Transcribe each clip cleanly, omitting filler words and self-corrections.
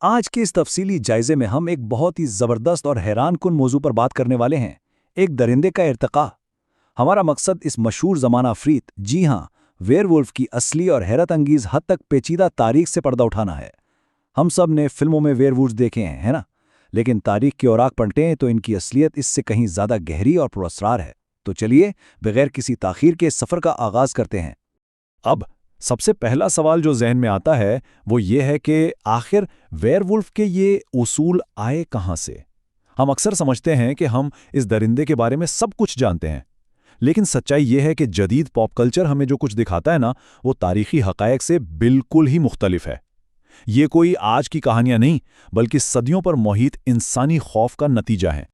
آج کے اس تفصیلی جائزے میں ہم ایک بہت ہی زبردست اور حیران کن موضوع پر بات کرنے والے ہیں، ایک درندے کا ارتقاء۔ ہمارا مقصد اس مشہور زمانہ افریت، جی ہاں، ویئر وولف کی اصلی اور حیرت انگیز حد تک پیچیدہ تاریخ سے پردہ اٹھانا ہے۔ ہم سب نے فلموں میں ویئر وولف دیکھے ہیں، ہے نا؟ لیکن تاریخ کی اوراق پلٹیں تو ان کی اصلیت اس سے کہیں زیادہ گہری اور پراسرار ہے۔ تو چلیے بغیر کسی تاخیر کے اس سفر کا آغاز کرتے ہیں۔ اب سب سے پہلا سوال جو ذہن میں آتا ہے وہ یہ ہے کہ آخر ویئر وولف کے یہ اصول آئے کہاں سے؟ ہم اکثر سمجھتے ہیں کہ ہم اس درندے کے بارے میں سب کچھ جانتے ہیں، لیکن سچائی یہ ہے کہ جدید پاپ کلچر ہمیں جو کچھ دکھاتا ہے نا، وہ تاریخی حقائق سے بالکل ہی مختلف ہے۔ یہ کوئی آج کی کہانیاں نہیں، بلکہ صدیوں پر محیط انسانی خوف کا نتیجہ ہیں۔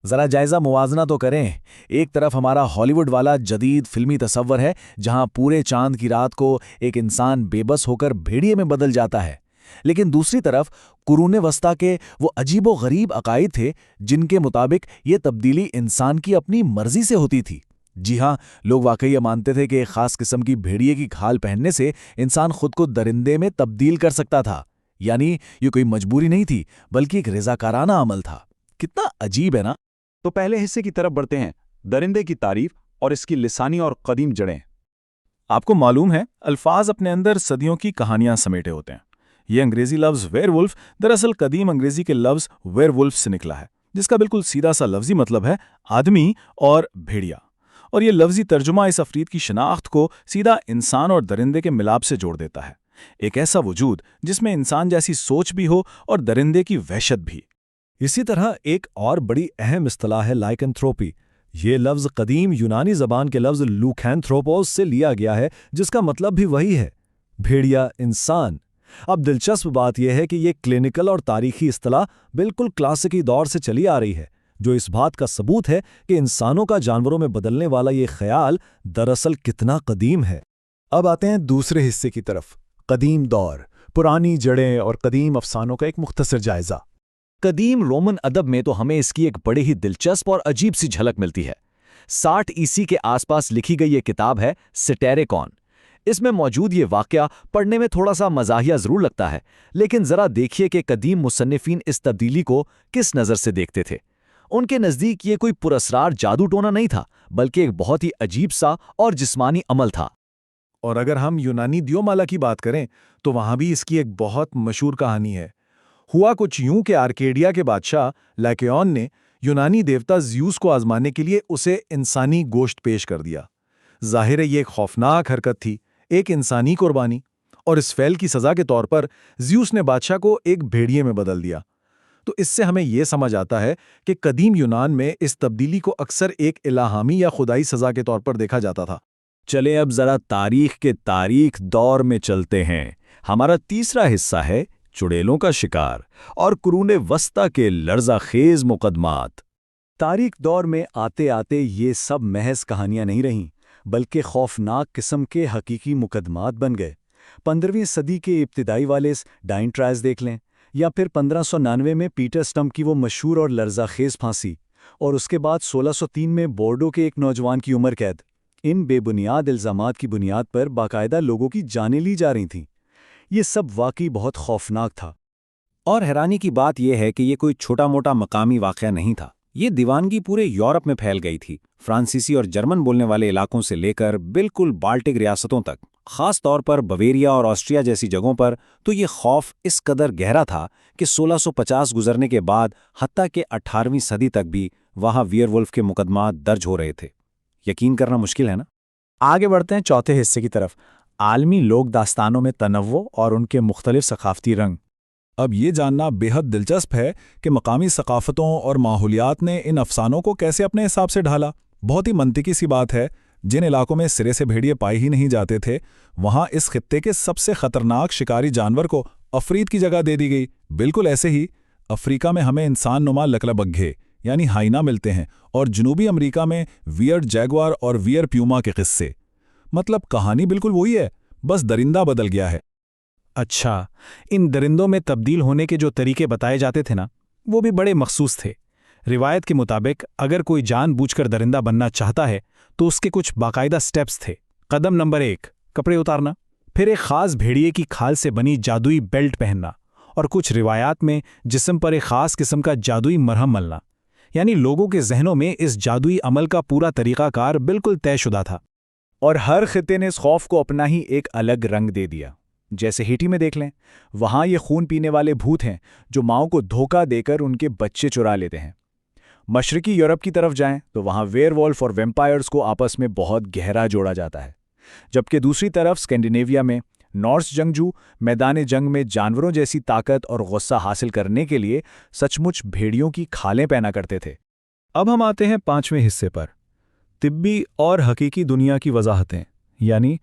ذرا جائزہ موازنہ تو کریں۔ ایک طرف ہمارا ہالی ووڈ والا جدید فلمی تصور ہے، جہاں پورے چاند کی رات کو ایک انسان بے بس ہو کر بھیڑیے میں بدل جاتا ہے، لیکن دوسری طرف قرون وسطیٰ کے وہ عجیب و غریب عقائد تھے جن کے مطابق یہ تبدیلی انسان کی اپنی مرضی سے ہوتی تھی۔ جی ہاں، لوگ واقعی یہ مانتے تھے کہ ایک خاص قسم کی بھیڑیے کی کھال پہننے سے انسان خود کو درندے میں تبدیل کر سکتا تھا، یعنی یہ کوئی مجبوری نہیں تھی بلکہ ایک رضاکارانہ عمل تھا۔ کتنا عجیب ہے نا؟ تو پہلے حصے کی طرف بڑھتے ہیں، درندے کی تعریف اور اس کی لسانی اور قدیم جڑیں۔ آپ کو معلوم ہے، الفاظ اپنے اندر صدیوں کی کہانیاں سمیٹے ہوتے ہیں۔ یہ انگریزی لفظ ویئر وولف دراصل قدیم انگریزی کے لفظ ویئر وولف سے نکلا ہے، جس کا بالکل سیدھا سا لفظی مطلب ہے آدمی اور بھیڑیا، اور یہ لفظی ترجمہ اس افرید کی شناخت کو سیدھا انسان اور درندے کے ملاپ سے جوڑ دیتا ہے، ایک ایسا وجود جس میں انسان جیسی سوچ بھی ہو اور درندے کی وحشت بھی۔ اسی طرح ایک اور بڑی اہم اصطلاح ہے لائکنتھروپی۔ یہ لفظ قدیم یونانی زبان کے لفظ لوکینتھروپوس سے لیا گیا ہے، جس کا مطلب بھی وہی ہے، بھیڑیا انسان۔ اب دلچسپ بات یہ ہے کہ یہ کلینکل اور تاریخی اصطلاح بالکل کلاسیکی دور سے چلی آ رہی ہے، جو اس بات کا ثبوت ہے کہ انسانوں کا جانوروں میں بدلنے والا یہ خیال دراصل کتنا قدیم ہے۔ اب آتے ہیں دوسرے حصے کی طرف، قدیم دور، پرانی جڑیں اور قدیم افسانوں کا ایک مختصر جائزہ۔ قدیم رومن ادب میں تو ہمیں اس کی ایک بڑی ہی دلچسپ اور عجیب سی جھلک ملتی ہے۔ 60 عیسوی کے آس پاس لکھی گئی یہ کتاب ہے سٹیریکون۔ اس میں موجود یہ واقعہ پڑھنے میں تھوڑا سا مزاحیہ ضرور لگتا ہے، لیکن ذرا دیکھیے کہ قدیم مصنفین اس تبدیلی کو کس نظر سے دیکھتے تھے۔ ان کے نزدیک یہ کوئی پراسرار جادو ٹونا نہیں تھا، بلکہ ایک بہت ہی عجیب سا اور جسمانی عمل تھا۔ اور اگر ہم یونانی دیومالا کی بات کریں تو وہاں بھی اس کی ایک بہت مشہور کہانی ہے۔ ہوا کچھ یوں کہ آرکیڈیا کے بادشاہ لائکیون نے یونانی دیوتا زیوس کو آزمانے کے لیے اسے انسانی گوشت پیش کر دیا۔ ظاہر ہے یہ ایک خوفناک حرکت تھی، ایک انسانی قربانی، اور اس فعل کی سزا کے طور پر زیوس نے بادشاہ کو ایک بھیڑیے میں بدل دیا۔ تو اس سے ہمیں یہ سمجھ آتا ہے کہ قدیم یونان میں اس تبدیلی کو اکثر ایک الہامی یا خدائی سزا کے طور پر دیکھا جاتا تھا۔ چلیں اب ذرا تاریخ کے تاریخ دور میں چلتے ہیں۔ ہمارا تیسرا حصہ ہے چڑیلوں کا شکار اور قرون وسطیٰ کے لرزہ خیز مقدمات۔ تاریخ دور میں آتے آتے یہ سب محض کہانیاں نہیں رہیں، بلکہ خوفناک قسم کے حقیقی مقدمات بن گئے۔ 15ویں صدی کے ابتدائی والے ڈائن ٹرائلز دیکھ لیں، یا پھر 1599 میں پیٹر سٹمپ کی وہ مشہور اور لرزہ خیز پھانسی، اور اس کے بعد 1603 میں بورڈو کے ایک نوجوان کی عمر قید۔ ان بے بنیاد الزامات کی بنیاد پر باقاعدہ لوگوں کی جانیں لی جا رہی تھیں۔ یہ سب واقعی بہت خوفناک تھا۔ اور حیرانی کی بات یہ ہے کہ یہ کوئی چھوٹا موٹا مقامی واقعہ نہیں تھا، یہ دیوانگی پورے یورپ میں پھیل گئی تھی، فرانسیسی اور جرمن بولنے والے علاقوں سے لے کر بالکل بالٹک ریاستوں تک، خاص طور پر بویریا اور آسٹریا جیسی جگہوں پر تو یہ خوف اس قدر گہرا تھا کہ 1650 گزرنے کے بعد حتیٰ کہ 18ویں صدی تک بھی وہاں ویئر وولف کے مقدمات درج ہو رہے تھے۔ یقین کرنا مشکل ہے نا؟ آگے بڑھتے ہیں چوتھے حصے کی طرف، عالمی لوک داستانوں میں تنوع اور ان کے مختلف ثقافتی رنگ۔ اب یہ جاننا بے حد دلچسپ ہے کہ مقامی ثقافتوں اور ماحولیات نے ان افسانوں کو کیسے اپنے حساب سے ڈھالا۔ بہت ہی منطقی سی بات ہے، جن علاقوں میں سرے سے بھیڑیے پائے ہی نہیں جاتے تھے، وہاں اس خطے کے سب سے خطرناک شکاری جانور کو افرید کی جگہ دے دی گئی۔ بالکل ایسے ہی افریقہ میں ہمیں انسان نما لکڑبگھے یعنی ہائینا ملتے ہیں، اور جنوبی امریکہ میں ویئر جیگوار اور ویئر پیوما کے قصے۔ مطلب کہانی بالکل وہی ہے، بس درندہ بدل گیا ہے۔ اچھا، ان درندوں میں تبدیل ہونے کے جو طریقے بتائے جاتے تھے نا، وہ بھی بڑے مخصوص تھے۔ روایت کے مطابق اگر کوئی جان بوجھ کر درندہ بننا چاہتا ہے تو اس کے کچھ باقاعدہ سٹیپس تھے۔ قدم نمبر 1، کپڑے اتارنا، پھر ایک خاص بھیڑیے کی کھال سے بنی جادوئی بیلٹ پہننا، اور کچھ روایات میں جسم پر ایک خاص قسم کا جادوئی مرہم ملنا، یعنی لوگوں کے ذہنوں میں اس جادوئی عمل کا پورا طریقہ کار بالکل طے شدہ تھا۔ اور ہر خطے نے اس خوف کو اپنا ہی ایک الگ رنگ دے دیا۔ جیسے ہیٹی میں دیکھ لیں، وہاں یہ خون پینے والے بھوت ہیں جو ماؤں کو دھوکہ دے کر ان کے بچے چرا لیتے ہیں۔ مشرقی یورپ کی طرف جائیں تو وہاں ویئر وولف اور ویمپائرز کو آپس میں بہت گہرا جوڑا جاتا ہے، جبکہ دوسری طرف اسکینڈینیویا میں نارس جنگجو میدان جنگ میں جانوروں جیسی طاقت اور غصہ حاصل کرنے کے لیے سچ مچ بھیڑیوں کی کھالیں پہنا کرتے تھے۔ اب ہم آتے ہیں 5ویں حصے پر، طبی اور حقیقی دنیا کی وضاحتیں، یعنی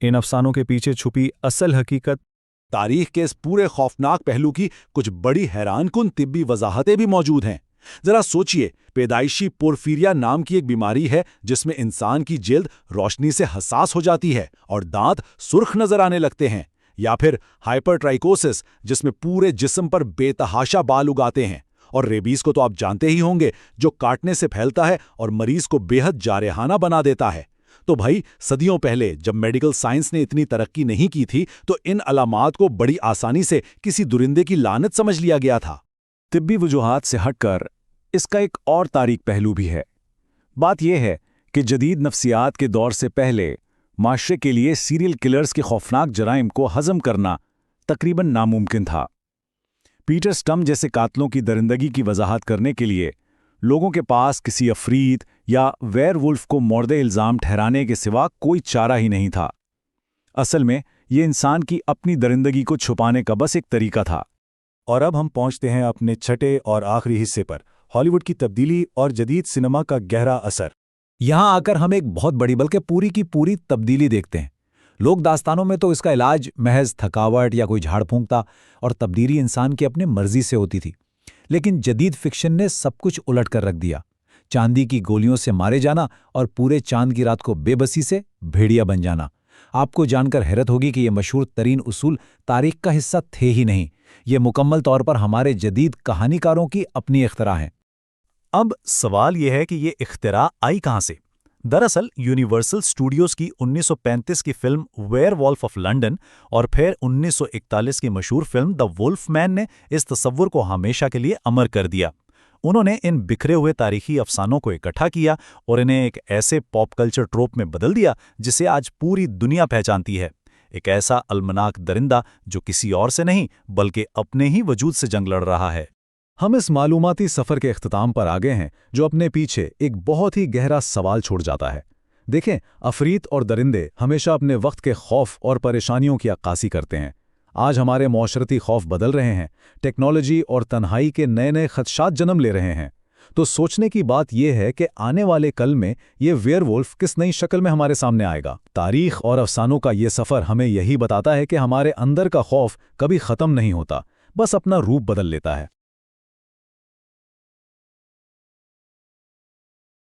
ان افسانوں کے پیچھے چھپی اصل حقیقت۔ تاریخ کے اس پورے خوفناک پہلو کی کچھ بڑی حیران کن طبی وضاحتیں بھی موجود ہیں۔ ذرا سوچئے، پیدائشی پورفیریا نام کی ایک بیماری ہے جس میں انسان کی جلد روشنی سے حساس ہو جاتی ہے اور دانت سرخ نظر آنے لگتے ہیں، یا پھر ہائپرٹرائکوسس جس میں پورے جسم پر بے تحاشا بال اگاتے ہیں، اور ریبیز کو تو آپ جانتے ہی ہوں گے، جو کاٹنے سے پھیلتا ہے اور مریض کو بے حد جارحانہ بنا دیتا ہے۔ تو بھائی، صدیوں پہلے جب میڈیکل سائنس نے اتنی ترقی نہیں کی تھی تو ان علامات کو بڑی آسانی سے کسی درندے کی لعنت سمجھ لیا گیا تھا۔ طبی وجوہات سے ہٹ کر اس کا ایک اور تاریک پہلو بھی ہے۔ بات یہ ہے کہ جدید نفسیات کے دور سے پہلے معاشرے کے لیے سیریل کلرز کے خوفناک جرائم کو ہضم کرنا تقریباً ناممکن تھا۔ پیٹر سٹم جیسے قاتلوں کی درندگی کی وضاحت کرنے کے لیے لوگوں کے پاس کسی عفریت یا ویئر وولف کو مورد الزام ٹھہرانے کے سوا کوئی چارہ ہی نہیں تھا۔ اصل میں یہ انسان کی اپنی درندگی کو چھپانے کا بس ایک طریقہ تھا۔ اور اب ہم پہنچتے ہیں اپنے چھٹے اور آخری حصے پر، ہالی ووڈ کی تبدیلی اور جدید سینما کا گہرا اثر۔ یہاں آ کر ہم ایک بہت بڑی بلکہ پوری کی پوری تبدیلی دیکھتے ہیں۔ لوگ داستانوں میں تو اس کا علاج محض تھکاوٹ یا کوئی جھاڑ پھونک تھا، اور تبدیلی انسان کی اپنے مرضی سے ہوتی تھی، لیکن جدید فکشن نے سب کچھ الٹ کر رکھ دیا۔ چاندی کی گولیوں سے مارے جانا اور پورے چاند کی رات کو بے بسی سے بھیڑیا بن جانا۔ آپ کو جان کر حیرت ہوگی کہ یہ مشہور ترین اصول تاریخ کا حصہ تھے ہی نہیں، یہ مکمل طور پر ہمارے جدید کہانی کاروں کی اپنی اختراع ہیں۔ اب سوال یہ ہے کہ یہ اختراع آئی کہاں سے؟ دراصل یونیورسل اسٹوڈیوز کی 1935 کی film werewolf of London اور پھر 1941 کی مشہور فلم دی وولف مین نے اس تصور کو ہمیشہ کے لیے امر کر دیا۔ انہوں نے ان بکھرے ہوئے تاریخی افسانوں کو اکٹھا کیا اور انہیں ایک ایسے پاپ کلچر ٹروپ میں بدل دیا جسے آج پوری دنیا پہچانتی ہے، ایک ایسا المناک درندہ جو کسی اور سے نہیں بلکہ اپنے ہی وجود سے جنگ لڑ رہا ہے۔ ہم اس معلوماتی سفر کے اختتام پر آگے ہیں جو اپنے پیچھے ایک بہت ہی گہرا سوال چھوڑ جاتا ہے۔ دیکھیں، عفریت اور درندے ہمیشہ اپنے وقت کے خوف اور پریشانیوں کی عکاسی کرتے ہیں۔ آج ہمارے معاشرتی خوف بدل رہے ہیں، ٹیکنالوجی اور تنہائی کے نئے نئے خدشات جنم لے رہے ہیں۔ تو سوچنے کی بات یہ ہے کہ آنے والے کل میں یہ ویئر وولف کس نئی شکل میں ہمارے سامنے آئے گا۔ تاریخ اور افسانوں کا یہ سفر ہمیں یہی بتاتا ہے کہ ہمارے اندر کا خوف کبھی ختم نہیں ہوتا، بس اپنا روپ بدل لیتا ہے۔